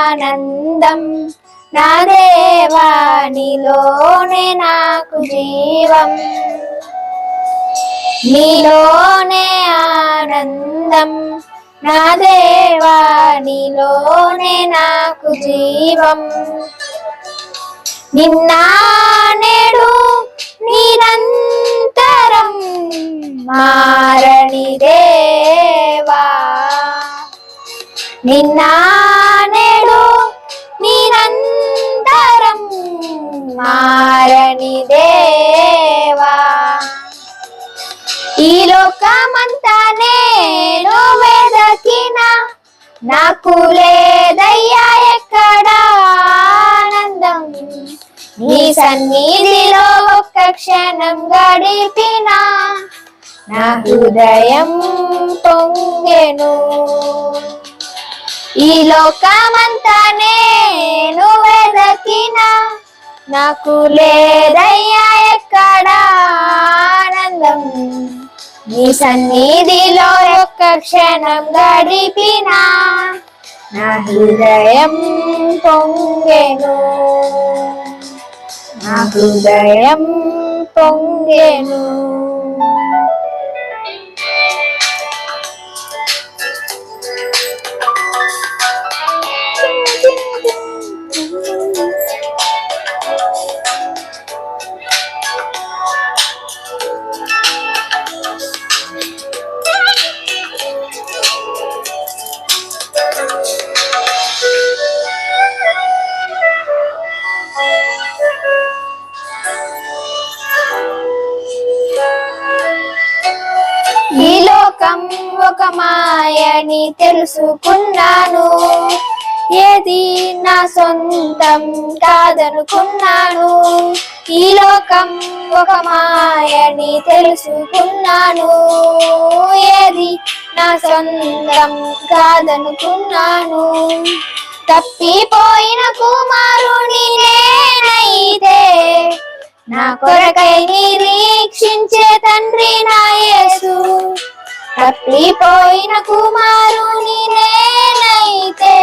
ఆనందం నా దేవా నీలోనే నాకు జీవం నీలోనే ఆనందం నా దేవా నీలోనే నాకు జీవం నిన్న నేడు నిరంతరం మారని దేవా నిన్న నేడు నిరంతరం మారని దేవా ఈ లోకమంతా నేను వెదకిన నాకు లేదయ్యా ఎక్కడ ఆనందం నీ సన్నిధిలో ఒక్క క్షణం గడిపిన నా హృదయం పొంగెను ఈ లోకమంతా నేను వెదకిన నాకు లేదయ్యా ఎక్కడ ఆనందం నీ సన్నిధిలో ఒక్క క్షణం గడిపిన నా హృదయం పొంగెను నా హృదయం పొంగెను ఈ లోకం ఒక మాయని తెలుసుకున్నాను ఏది నా సొంతం కాదనుకున్నాను ఈ లోకం ఒక మాయని తెలుసుకున్నాను ఏది నా సొంతం కాదనుకున్నాను తప్పిపోయిన కుమారుని నేనైతే నా కొరకై నిరీక్షించే తండ్రి నా యేసు తప్పిపోయిన కుమారుని నేనైతే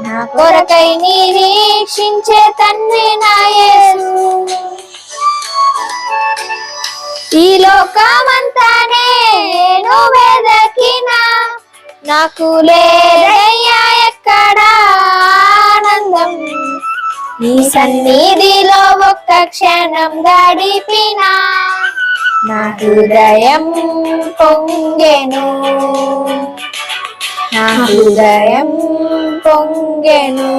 నా కొరకై నిరీక్షించే తండ్రి నా యేసు ఈ లోకమంతా నేను వెదకిన నాకు లేదయ్యా ఎక్కడ ఆనందం నీ సన్నిధిలో ఒక్క క్షణం గడిపిన నా హృదయం పొంగెను నా హృదయం పొంగెను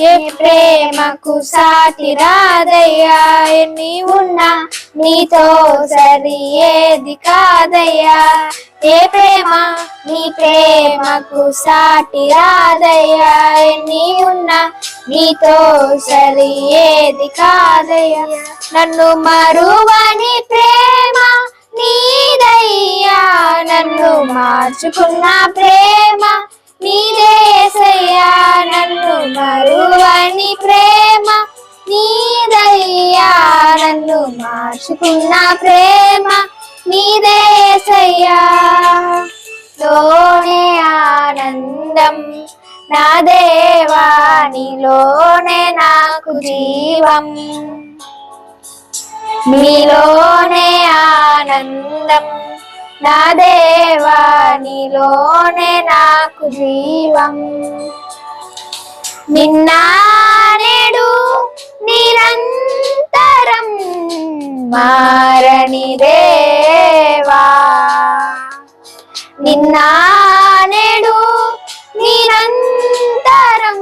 ఏ ప్రేమకు సాటి రాదయ్యా ఎన్ని ఉన్నా నీతో సరి ఏది కాదయ్యా ఏ ప్రేమ నీ ప్రేమకు సాటి రాదయ్యా ఎన్ని ఉన్నా నీతో సరి ఏది కాదయ్యా నన్ను మరువని ప్రేమ నీదయ్యా నన్ను మార్చుకున్న ప్రేమ నీదేసయ్యా నన్ను మరువని ప్రేమ నీదయ్యా నన్ను మార్చుకున్న ప్రేమ నీదేసయ్యా లోనే ఆనందం నా దేవా నీలోనే నాకు జీవం నీలోనే ఆనందం నా దేవా నీలోనే నాకు జీవం నిన్న నేడు నిరంతరం మారని దేవా నిన్న నేడు నిరంతరం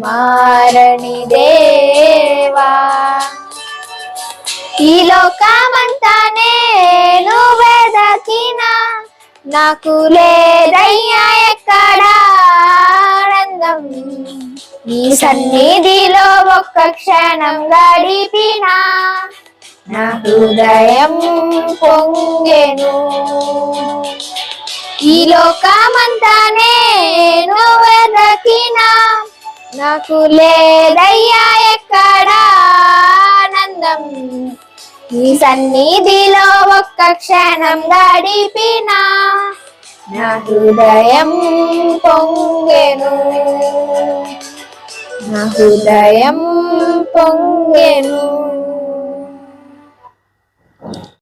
మారని దేవా ఈ లోకమంతా నేను వెదకినా నాకు లేదయ్యా ఎక్కడ ఆనందం నీ సన్నిధిలో ఒక్క క్షణం గడిపినా నా హృదయం పొంగెను ఈ లోకమంతా నేను వెదకినా నాకు లేదయ్యా ఎక్కడ ఆనందం నీ సన్నిధిలో ఒక్క క్షణం గడిపినా నా హృదయం పొంగెను నా హృదయం పొంగెను